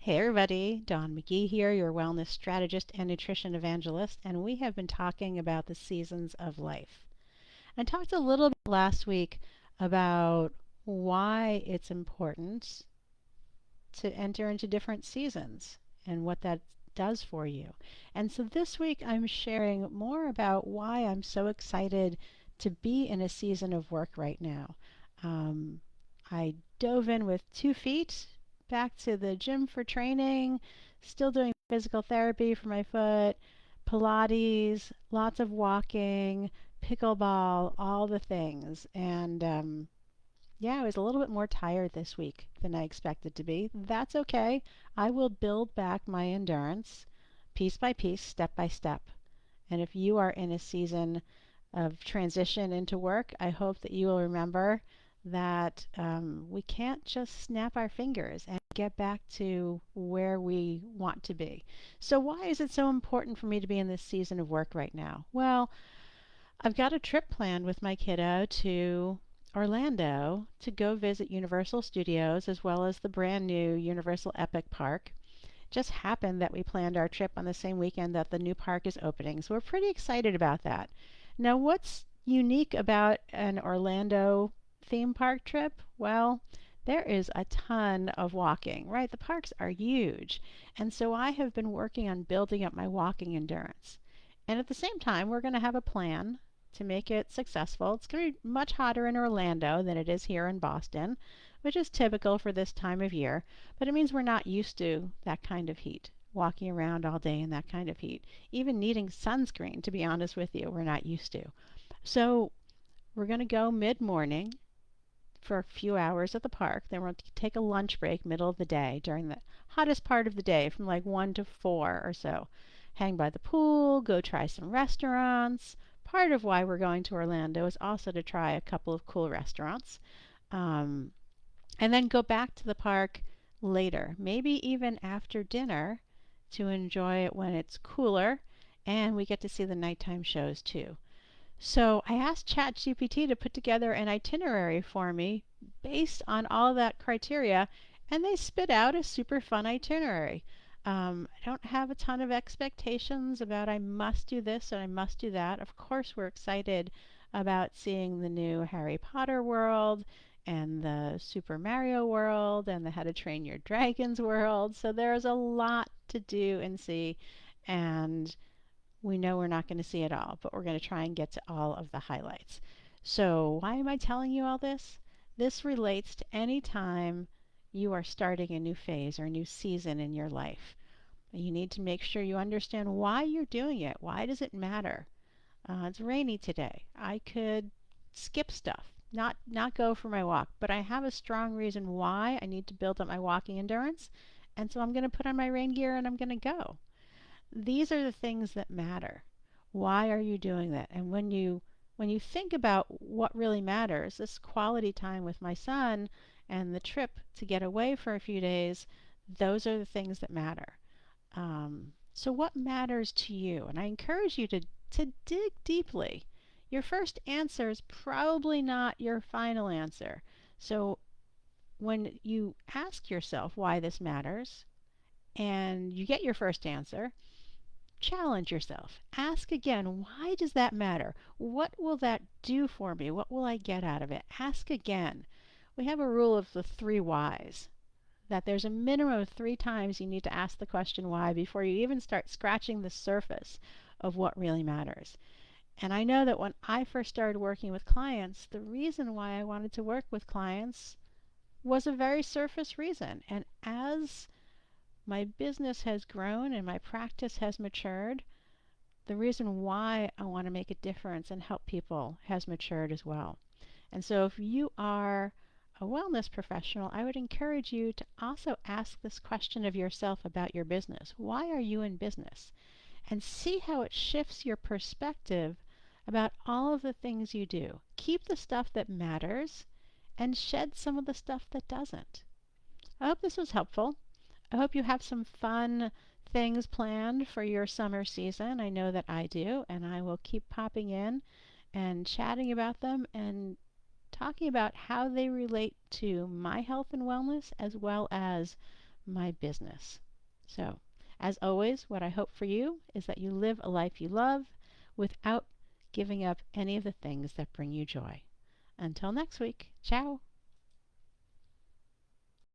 Hey everybody, Dawn McGee here, your wellness strategist and nutrition evangelist, and we have been talking about the seasons of life. I talked a little bit last week about why it's important to enter into different seasons and what that does for you. And so this week I'm sharing more about why I'm so excited to be in a season of work right now. Um, I dove in with 2 feet back to the gym for training, still doing physical therapy for my foot, Pilates, lots of walking, pickleball, all the things. And yeah, I was a little bit more tired this week than I expected to be. That's okay. I will build back my endurance piece by piece, step by step. And if you are in a season of transition into work, I hope that you will remember that we can't just snap our fingers and get back to where we want to be. So, why is it so important for me to be in this season of work right now? Well, I've got a trip planned with my kiddo to Orlando to go visit Universal Studios as well as the brand new Universal Epic Park. Just happened that we planned our trip on the same weekend that the new park is opening, so we're pretty excited about that. Now, what's unique about an Orlando theme park trip? Well, there is a ton of walking, right? The parks are huge. And so I have been working on building up my walking endurance. And at the same time, we're going to have a plan to make it successful. It's going to be much hotter in Orlando than it is here in Boston, which is typical for this time of year, but it means we're not used to that kind of heat, walking around all day in that kind of heat. Even needing sunscreen, to be honest with you, we're not used to. So we're going to go mid-morning for a few hours at the park. Then we'll take a lunch break middle of the day during the hottest part of the day from like 1 to 4 or so. Hang by the pool, go try some restaurants. Part of why we're going to Orlando is also to try a couple of cool restaurants. Um, and then go back to the park later, maybe even after dinner, to enjoy it when it's cooler and we get to see the nighttime shows too. So I asked ChatGPT to put together an itinerary for me based on all that criteria, and they spit out a super fun itinerary. I don't have a ton of expectations about I must do this and I must do that. Of course, we're excited about seeing the new Harry Potter world and the Super Mario world and the How to Train Your Dragons world. So there's a lot to do and see, and we know we're not going to see it all, but we're going to try and get to all of the highlights. So, why am I telling you all this? This relates to any time you are starting a new phase or a new season in your life. You need to make sure you understand why you're doing it. Why does it matter? It's rainy today. I could skip stuff, not go for my walk, but I have a strong reason why I need to build up my walking endurance, and so I'm going to put on my rain gear and I'm going to go. These are the things that matter. Why are you doing that? And when you think about what really matters, this quality time with my son and the trip to get away for a few days, those are the things that matter. So what matters to you? And I encourage you to dig deeply. Your first answer is probably not your final answer. So when you ask yourself why this matters and you get your first answer, challenge yourself. Ask again, why does that matter? What will that do for me? What will I get out of it? Ask again. We have a rule of the 3 whys, that there's a minimum of 3 times you need to ask the question why before you even start scratching the surface of what really matters. And I know that when I first started working with clients, the reason why I wanted to work with clients was a very surface reason. And as my business has grown and my practice has matured, the reason why I want to make a difference and help people has matured as well. And so if you are a wellness professional, I would encourage you to also ask this question of yourself about your business. Why are you in business? And see how it shifts your perspective about all of the things you do. Keep the stuff that matters and shed some of the stuff that doesn't. I hope this was helpful. I hope you have some fun things planned for your summer season. I know that I do, and I will keep popping in and chatting about them and talking about how they relate to my health and wellness as well as my business. So, as always, what I hope for you is that you live a life you love without giving up any of the things that bring you joy. Until next week, ciao.